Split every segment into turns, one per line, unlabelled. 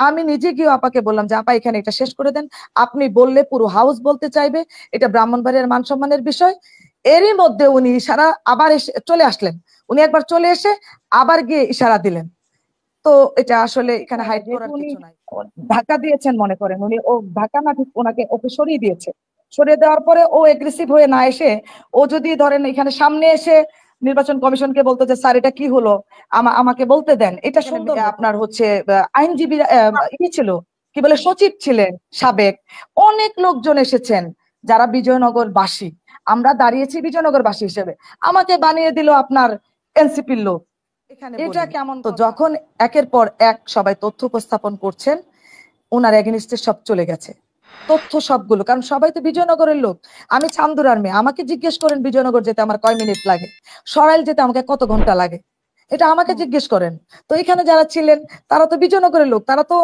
আমি নিজে গিয়ে আপাকে বললাম যে আপা এখানে এটা শেষ করে দেন, আপনি বললে পুরো হাউস বলতে চাইবে, এটা ব্রাহ্মণবাড়িয়ার মান সম্মানের বিষয়। এরই মধ্যে উনি ইশারা আবার এসে চলে আসলেন, উনি একবার চলে এসে আবার গিয়ে ইশারা দিলেন। তো এটা আসলে এখানে হাইড করার কিছু নাই। ধাক্কা দিয়েছেন মনে করেন উনি, ও ধাক্কা না ঠিক ওনাকে ওকে সরিয়ে দিয়েছে। সরিয়ে দেওয়ার পরে ও এগ্রেসিভ হয়ে না এসে, ও যদি ধরেন এখানে সামনে এসে নির্বাচন কমিশনকে বলতো যে স্যার এটা কি হলো, আমাকে বলতে দেন, এটা সুন্দর। আপনার হচ্ছে আইনজীবী ছিল, কি বলে সচিব ছিলেন সাবেক, অনেক লোকজন এসেছেন যারা বিজয়নগর বাসী, আমরা দাঁড়িয়েছি বিজয়নগর বাসী হিসেবে, আমাকে বানিয়ে দিল আপনার এনসিপির লোক। এটা কেমন? তো যখন একের পর এক সবাই তথ্য উপস্থাপন করছেন, ওনার এগেনিস্টে সব চলে গেছে তথ্য সবগুলো, কারণ সবাই তো বিজয়নগরের লোক। আমি চান্দুরার মেয়ে, আমাকে জিজ্ঞেস করেন বিজয়নগর যেতে আমার কয় মিনিট লাগে, সরাইল যেতে আমাকে কত ঘন্টা লাগে, এটা আমাকে জিজ্ঞেস করেন। তো এখানে যারা ছিলেন তারা তো বিজয়নগরের লোক, তারা তো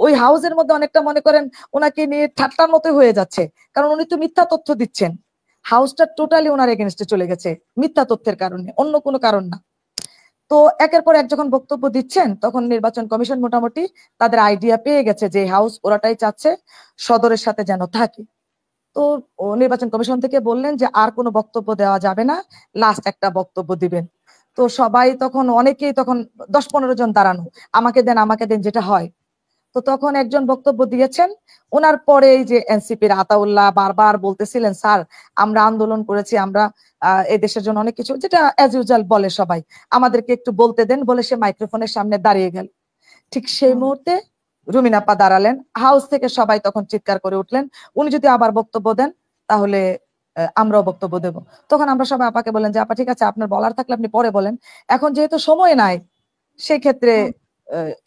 ওই হাউসের মধ্যে অনেকটা মনে করেন ওনাকে নিয়ে ঠাট্টার মতো হয়ে যাচ্ছে, কারণ উনি তো মিথ্যা তথ্য দিচ্ছেন। হাউসটা টোটালি ওনার এগেনিস্টে চলে গেছে মিথ্যা তথ্যের কারণে, অন্য কোনো কারণ না। তো একের পর এক যখন বক্তব্য দিচ্ছেন, তখন নির্বাচন কমিশন মোটামুটি তাদের আইডিয়া পেয়ে গেছে যে হাউস ওরাটাই চাচ্ছে সদরের সাথে যেন থাকে। তো নির্বাচন কমিশন থেকে বললেন যে আর কোনো বক্তব্য দেওয়া যাবে না, লাস্ট একটা বক্তব্য দিবেন। তো সবাই তখন, অনেকেই তখন 10-15 জন দাঁড়ানো, আমাকে দেন আমাকে দেন যেটা হয়। তো তখন একজন বক্তব্য দিয়েছেন, ওনার পরে এই যে এনসিপির আতাউল্লাহ বারবার বলতেছিলেন স্যার আমরা আন্দোলন করেছি, আমরা এই দেশের জন্য অনেক কিছু, যেটা অ্যাজ ইউজুয়াল বলে সবাই, আমাদেরকে একটু বলতে দেন বলে সে মাইক্রোফোনের সামনে দাঁড়িয়ে গেল। ঠিক সেই মুহূর্তে রুমিন আপা দাঁড়ালেন, হাউস থেকে সবাই তখন চিৎকার করে উঠলেন উনি যদি আবার বক্তব্য দেন তাহলে আমরাও বক্তব্য দেব। তখন আমরা সবাই আপাকে বললেন যে আপা ঠিক আছে, আপনার বলার থাকলে আপনি পরে বলেন, এখন যেহেতু সময় নাই সেই ক্ষেত্রে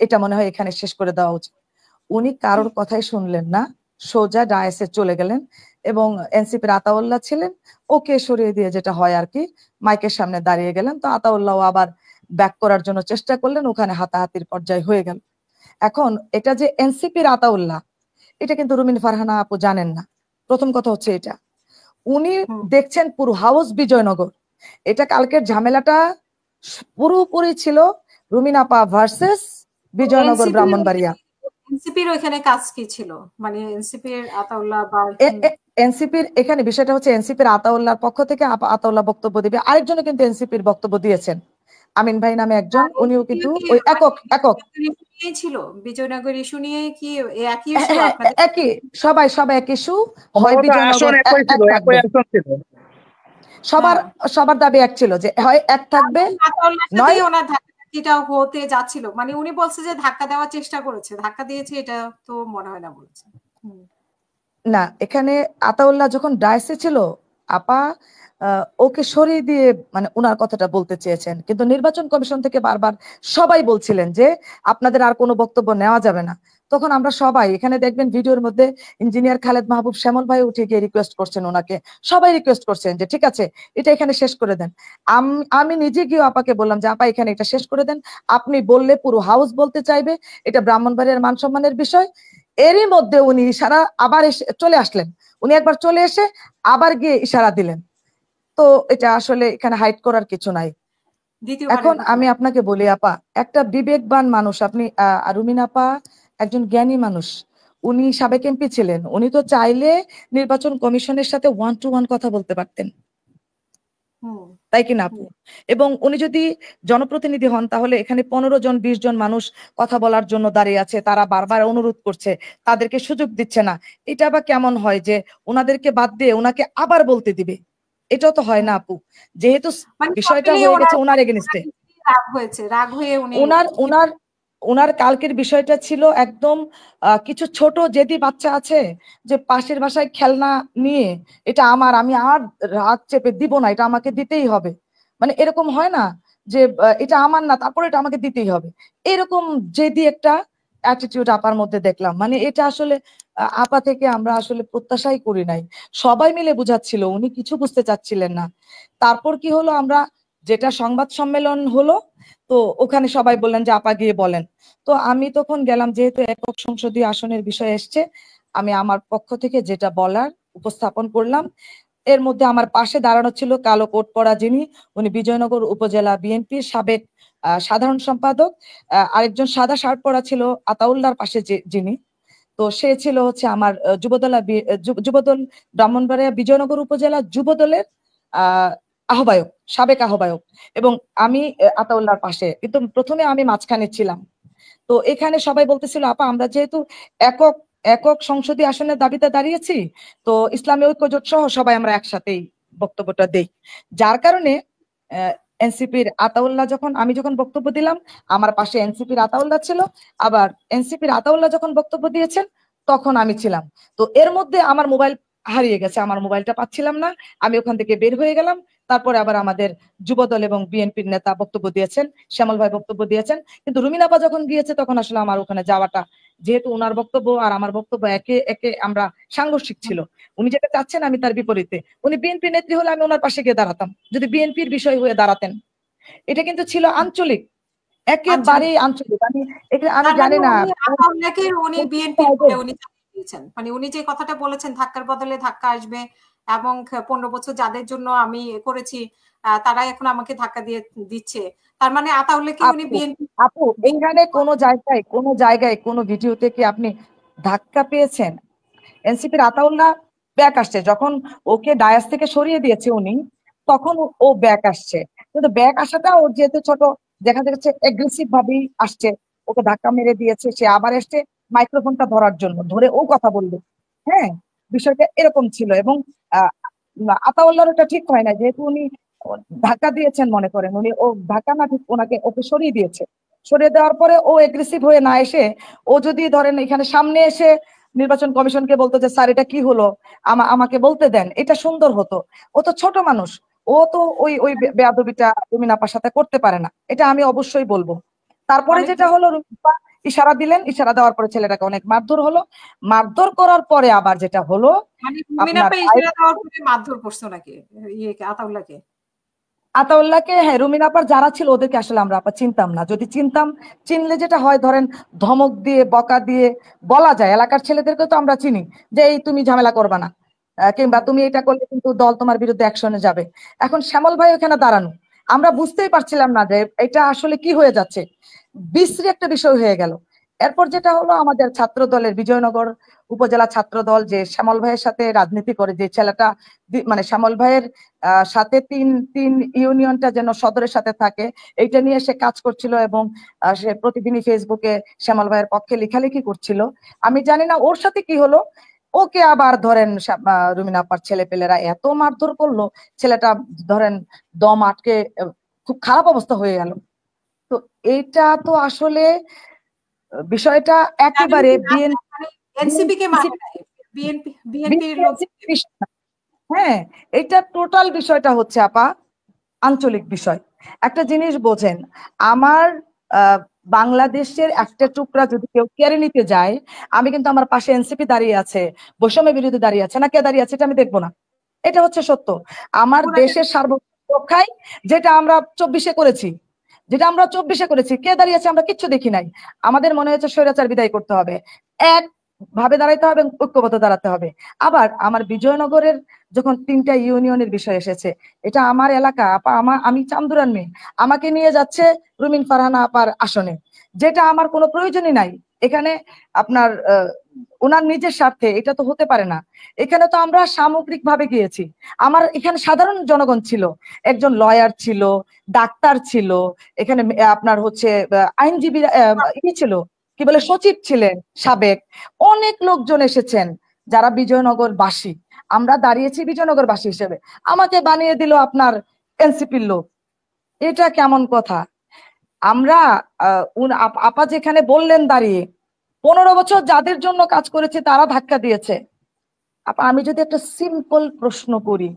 এটা মনে হয় এখানে শেষ করে দেওয়া উচিত। উনি কারোর কথাই শুনলেন না, সোজা ডায়াসে চলে গেলেন, এবং এনসিপির আতাউল্লাহ ছিলেন, ওকে সরিয়ে দিয়ে যেটা হয় আর কি মাইকের সামনে দাঁড়িয়ে গেলেন। তো আতাউল্লাহ আবার ব্যাক করার জন্য চেষ্টা করলেন, ওখানে হাতাহাতির পর্যায়ে হয়ে গেল। এখন এটা যে এনসিপির আতাউল্লাহ, এটা কিন্তু রুমিন ফারহানা আপু জানেন না। প্রথম কথা হচ্ছে এটা, উনি দেখছেন পুরো হাউস বিজয়নগর। এটা কালকের ঝামেলাটা পুরোপুরি ছিল রুমিন আপা ভার্সেস বিজয়নগর ব্রাহ্মণবাড়িয়া।
এনসিপির ওখানে কাজ কি ছিল, মানে এনসিপির আতাউল্লাহ বা
এনসিপির এখানে বিষয়টা হচ্ছে এনসিপির আতাউল্লাহর পক্ষ থেকে আতাউল্লাহ বক্তব্য দিবে, আরেকজনও কিন্তু এনসিপির বক্তব্য দিয়েছেন, আমিন ভাই নামে একজন, উনিও কিন্তু ওই একক
ছিল বিজয়নগর ইস্যু নিয়ে কি একই ইস্যু
হ্যাঁ,
আপনাদের?
একই, সবাই এক ইস্যু, হয় বিজয়নগর সবার দাবি এক ছিল যে হয় এক থাকবে, নয়
ওনার ধাক্কা হতে যাচ্ছিল, মানে উনি বলছে যে ধাক্কা দেওয়ার চেষ্টা করেছে, ধাক্কা দিয়েছে, এটা তো মনে হয় না বলেছে।
না, এখানে আতাউল্লাহ যখন ডায়েসে ছিল আপা ওকে সরিয়ে দিয়ে মানে ওনার কথাটা বলতে চেয়েছেন, কিন্তু নির্বাচন কমিশন থেকে বারবার সবাই বলছিলেন যে আপনাদের আর কোনো বক্তব্য নেওয়া যাবে না। তখন আমরা সবাই এখানে দেখবেন ভিডিওর মধ্যে ইঞ্জিনিয়ার খালেদ মাহবুব শ্যামল ভাই উঠে গিয়ে রিকোয়েস্ট করছেন ওনাকে, সবাই রিকোয়েস্ট করছেন যে ঠিক আছে এটা এখানে শেষ করে দেন। আমি নিজে গিয়ে আপাকে বললাম যে আপা এখানে এটা শেষ করে দেন, আপনি বললে পুরো হাউস বলতে চাইবে, এটা ব্রাহ্মণবাড়িয়ার মান সম্মানের বিষয়। এরই মধ্যে উনি ইশারা আবার এসে চলে আসলেন, উনি একবার চলে এসে আবার গিয়ে ইশারা দিলেন। তো এটা আসলে এখানে হাইড করার কিছু নাই। এখন আমি আপনাকে বলি আপা, একটা বিবেকবান মানুষ আপনি, রুমিন আপা একজন জ্ঞানী মানুষ, উনি সাবেক এমপি ছিলেন, উনি তো চাইলে নির্বাচন কমিশনের সাথে 1-to-1 কথা বলতে পারতেন, তাই কিনা আপু? এবং উনি যদি জনপ্রতিনিধি হন তাহলে এখানে 15 জন 20 জন মানুষ কথা বলার জন্য দাঁড়িয়ে আছে, তারা বারবার অনুরোধ করছে, তাদেরকে সুযোগ দিচ্ছে না। এটা বা কেমন হয় যে ওনাদেরকে বাদ দিয়ে ওনাকে আবার বলতে দিবে? এটাও তো হয় না আপু, যেহেতু বিষয়টা হয়ে গেছে ওনার এগেনিস্টে।
রাগ হয়েছে, রাগ হয়ে উনি
ওনার কালকের বিষয়টা ছিল একদম কিছু ছোট জেদি বাচ্চা আছে যে পাশের বাসায় খেলনা নিয়ে এটা আমার, আমি আর রাগ চেপে দিব না, এটা আমাকে দিতেই হবে, মানে এরকম হয় না যে এটা আমার না তারপরে এটা আমাকে দিতেই হবে, এরকম জেদি একটা অ্যাটিটিউড আপার মধ্যে দেখলাম। মানে এটা আসলে আপা থেকে আমরা আসলে প্রত্যাশাই করি নাই। সবাই মিলে বুঝাচ্ছিল, উনি কিছু বুঝতে চাচ্ছিলেন না। তারপর কি হলো, আমরা যেটা সংবাদ সম্মেলন হলো, তো ওখানে সবাই বললেন যে আপা গিয়ে বলেন। তো আমি তখন গেলাম, যেহেতু একক সংসদীয় আসনের বিষয় এসছে, আমি আমার পক্ষ থেকে যেটা বলার উপস্থাপন করলাম। এর মধ্যে আমার পাশে দাঁড়ানো ছিল কালো কোট পরা যিনি, উনি বিজয়নগর উপজেলা বিএনপির সাবেক সাধারণ সম্পাদক। আরেকজন সাদা শার্ট পরা ছিল আতাউল্লাহর পাশে যিনি, তো সে ছিল হচ্ছে আমার যুবদল ব্রাহ্মণবাড়িয়া বিজয়নগর উপজেলা যুবদলের আহ্বায়ক, সাবেক আহ্বায়ক। এবং আমি আতাউল্লাহর পাশে, কিন্তু প্রথমে আমি মাঝখানে ছিলাম। তো এখানে সবাই বলতেছিল আপা আমরা যেহেতু একক একক সংসদীয় আসনের দাবিতে দাঁড়িয়েছি, তো ইসলামী ঐক্যজোট সহ সবাই আমরা একসাথেই বক্তব্যটা দেই। যার কারণে এনসিপির আতাউল্লাহ আমি যখন বক্তব্য দিলাম, আমার পাশে এনসিপির আতাউল্লাহ ছিল, আবার এনসিপির আতাউল্লাহ যখন বক্তব্য দিয়েছেন তখন আমি ছিলাম। তো এর মধ্যে আমার মোবাইল হারিয়ে গেছে, আমার মোবাইলটা পাচ্ছিলাম না, আমি ওখান থেকে বের হয়ে গেলাম। তারপরে আবার আমাদের যুবদল এবং বিএনপির নেতা বক্তব্য দিয়েছেন, শ্যামল ভাই বক্তব্য দিয়েছেন। কিন্তু রুমিন আপা যখন গিয়েছে তখন আসলে আমার ওখানে যাওয়াটা, যেহেতু ওনার বক্তব্য আর আমার বক্তব্য একে একে আমরা সাংঘর্ষিক ছিল, উনি যেটা চাচ্ছেন আমি তার বিপরীতে। উনি বিএনপি নেত্রী হলে আমি ওনার পাশে গিয়ে দাঁড়াতাম, যদি বিএনপির বিষয় হয়ে দাঁড়াতেন। এটা কিন্তু ছিল আঞ্চলিক, একেবারেই আঞ্চলিক। আমি জানি না
উনি বিএনপি উনি দিয়েছেন, মানে উনি যে কথাটা বলেছেন ধাক্কার বদলে ধাক্কা আসবে এবং 15 বছর যাদের জন্য আমি করেছি তারা এখন আমাকে ধাক্কা দিয়ে দিচ্ছে, তার মানে আতাউল্লাহকে উনি বিএনপি।
আপু এখানে কোনো জায়গায় কোনো ভিডিওতে কি আপনি ধাক্কা পেয়েছেন? এনসিপির আতাউল্লাহ ব্যাক আসছে, যখন ওকে ডায়াস থেকে সরিয়ে দিয়েছে উনি, তখন ও ব্যাক আসছে। কিন্তু ব্যাক আসাটা ওর যেহেতু ছোট, দেখা যাচ্ছে এগ্রেসিভ ভাবেই আসছে, ওকে ধাক্কা মেরে দিয়েছে, সে আবার এসছে মাইক্রোফোনটা ধরার জন্য, ধরে ও কথা বললো। হ্যাঁ, বিষয়টা এরকম ছিল। এবং আহ আতাউল্লাহর ওটা ঠিক হয় না, যেহেতু উনি ধাক্কা দিয়েছেন, মনে করেন উনি ও ধাক্কা না ঠিক ওকে সরিয়ে দিয়েছে। সরিয়ে দেওয়ার পরে ও এগ্রেসিভ হয়ে না এসে, ও যদি ধরেন এখানে সামনে এসে নির্বাচন কমিশনকে বলতো যে স্যার এটা কি হলো, আমাকে বলতে দেন, এটা সুন্দর হতো। ও তো ছোট মানুষ, ও তো ওই বেয়াদবিটা রুমিন আপার সাথে করতে পারে না, এটা আমি অবশ্যই বলবো। তারপরে যেটা হলো, রুমিন ইশারা দিলেন, ইশারা দেওয়ার পরে ছেলেটাকে অনেক মারধর হলো। মারধর করার পরে আবার যেটা হলো,
মারধর করছো নাকি আতাউল্লাহকে?
আতাউল্লাহকে, হ্যাঁ, রুমিন আপার যারা ছিল ওদেরকে আসলে আমরা আপা চিনতাম না। যদি চিনলে যেটা হয়, ধরেন ধমক দিয়ে বকা দিয়ে বলা যায়, এলাকার ছেলেদেরকে তো আমরা চিনি যে এই তুমি ঝামেলা করবা না, কিংবা তুমি এটা করলে কিন্তু দল তোমার বিরুদ্ধে অ্যাকশনে যাবে। এখন শ্যামল ভাই ওখানে দাঁড়ানো, আমরা বুঝতেই পারছিলাম না যে এটা আসলে কি হয়ে যাচ্ছে, বিশ্রী একটা বিষয় হয়ে গেল। এরপর যেটা হলো, আমাদের ছাত্র দলের বিজয়নগর উপজেলা ছাত্র দল যে শ্যামল ভাইয়ের সাথে রাজনীতি করে, যে ছেলেটা মানে শ্যামল ভাইয়ের সাথে তিন তিন ইউনিয়নটা যেন সদরের সাথে থাকে, এইটা নিয়ে সে কাজ করছিল। এবং সে প্রতিদিনই ফেসবুকে শ্যামল ভাইয়ের পক্ষে লেখালেখি করছিল। আমি জানি না ওর সাথে কি হলো, ওকে আবার ধরেন রুমিন আপার ছেলেপেলেরা এত মারধর করলো, ছেলেটা ধরেন দম আটকে খুব খারাপ অবস্থা হয়ে গেল। তো এইটা তো আসলে বিষয়টা একেবারে হ্যাঁ, এটা টোটাল বিষয়টা হচ্ছে আপা আঞ্চলিক বিষয়। একটা জিনিস বোঝেন, আমার বাংলাদেশের একটা টুকরা যদি কেউ কেড়ে নিতে যায়, আমি কিন্তু আমার পাশে এনসিপি দাঁড়িয়ে আছে, বৈষম্য বিরোধী দাঁড়িয়ে আছে, না কে দাঁড়িয়ে আছে এটা আমি দেখবো না। এটা হচ্ছে সত্য। আমার দেশের সার্বভৌম রক্ষায় যেটা আমরা 24-এ করেছি, কে দাঁড়িয়ে আছে আমরা কিচ্ছু দেখি নাই। আমাদের মনে হয়েছে স্বৈরাচার বিদায় করতে হবে, এক ভাবে দাঁড়াইতে হবে, ঐক্যবদ্ধ দাঁড়াতে হবে। আবার আমার বিজয়নগরের যখন 3টা ইউনিয়নের বিষয় এসেছে, এটা আমার এলাকা আপা, আমি চান্দুরান মেয়ে, আমাকে নিয়ে যাচ্ছে রুমিন ফারহানা আপার আসনে, যেটা আমার কোনো প্রয়োজনই নাই এখানে। আপনার ওনার নিজের স্বার্থে এটা তো হতে পারে না। এখানে তো আমরা সামগ্রিক ভাবে গিয়েছি, আমার এখানে সাধারণ জনগণ ছিল, একজন লয়ার ছিল, ডাক্তার ছিল, এখানে আপনার হচ্ছে আইনজীবী ছিল, কি বলে সচিব ছিলেন সাবেক, অনেক লোকজন এসেছেন যারা বিজয়নগর বাসী। আমরা দাঁড়িয়েছি বিজয়নগর বাসী হিসেবে, আমাকে বানিয়ে দিল আপনার এনসিপির লোক। এটা কেমন কথা? আমরা আপা যেখানে বললেন দাঁড়িয়ে 15 বছর যাদের জন্য কাজ করেছে তারা ধাক্কা দিয়েছে। আপা আমি যদি একটা সিম্পল প্রশ্ন করি,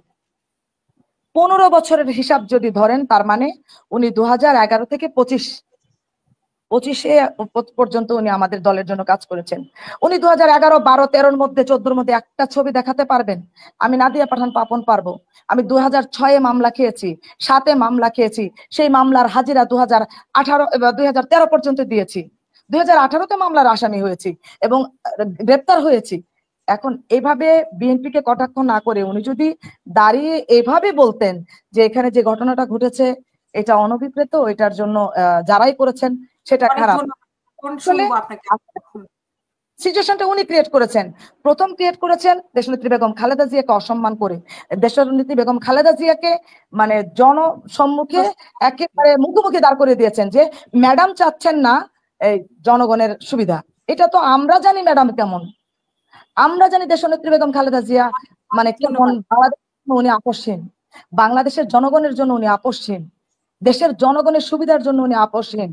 15 বছরের হিসাব যদি ধরেন, তার মানে উনি 2011 থেকে 25 পর্যন্ত উনি আমাদের দলের জন্য কাজ করেছেন। উনি 2011, 12, 13 মধ্যে 14 মধ্যে একটা ছবি দেখাতে পারবেন? আমি নাদিয়া পাঠান পাপন পারবো। আমি 2006-এ মামলা খেয়েছি, 7-এ মামলা খেয়েছি, সেই মামলার হাজিরা 2018 2013 পর্যন্ত দিয়েছি, 2018-তে মামলার আসামি হয়েছি এবং গ্রেপ্তার হয়েছি। এখন এভাবে বিএনপিকে কটাক্ষ না করে উনি যদি দাঁড়িয়ে এভাবে বলতেন যে এখানে যে ঘটনাটা ঘটেছে এটা অনভিপ্রেত, এটার জন্য যারাই করেছেন সেটা খারাপ, সিচুয়েশনটা উনি ক্রিয়েট করেছেন। প্রথম ক্রিয়েট করেছেন দেশনেত্রী বেগম খালেদা জিয়াকে অসম্মান করে, দেশনেত্রী বেগম খালেদা জিয়াকে মানে জনসম্মুখে একেবারে মুখোমুখি দাঁড় করে দিয়েছেন যে ম্যাডাম চাচ্ছেন না এই জনগণের সুবিধা। এটা তো আমরা জানি ম্যাডাম কেমন, আমরা জানি দেশনেত্রী বেগম খালেদা জিয়া মানে কেমন, উনি আপসহীন, বাংলাদেশের জনগণের জন্য উনি আপসহীন, দেশের জনগণের সুবিধার জন্য উনি আপসহীন।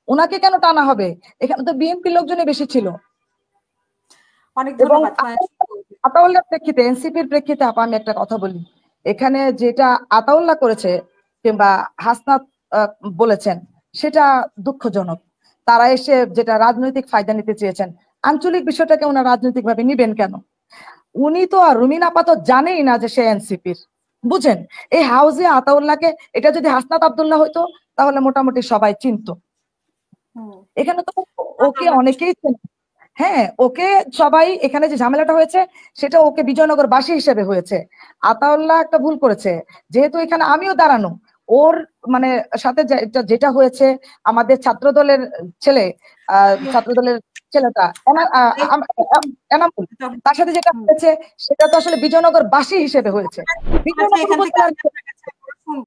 ওনাকে কেন টানা হবে? এখানে তো বিএনপির লোকজনই বেশি ছিল। এবং আতাউল্লাহর প্রেক্ষিতে, এনসিপির প্রেক্ষিতে আপা আমি একটা কথা বলি, এখানে যেটা আতাউল্লাহ করেছে কিংবা হাসনাত বলেছেন সেটা দুঃখজনক। তারা এসে যেটা রাজনৈতিক ফায়দা নিতে চেয়েছেন, আঞ্চলিক বিষয়টাকে ওনারা রাজনৈতিক ভাবে নিবেন কেন? উনি তো আর রুমিন আপা তো জানেই না যে সে এনসিপির, বুঝেন? এই হাউজে আতাউল্লাহকে, এটা যদি হাসনাত আব্দুল্লাহ হইতো তাহলে মোটামুটি সবাই চিনতো। এখানে তো ওকে অনেকেই চেনে, হ্যাঁ ওকে সবাই, এখানে যে ঝামেলাটা হয়েছে সেটা ওকে বিজয়নগর বাসী হিসেবে হয়েছে। আতাউল্লাহ একটা ভুল করেছে, যেহেতু এখানে আমিও দাঁড়ানো, ওর মানে সাথে যেটা হয়েছে, আমাদের ছাত্রদলের ছেলে, ছাত্রদলের ছেলেটা এনামুল, তার সাথে যেটা হয়েছে সেটা তো আসলে বিজয়নগর বাসী হিসেবে হয়েছে। বিজয়নগর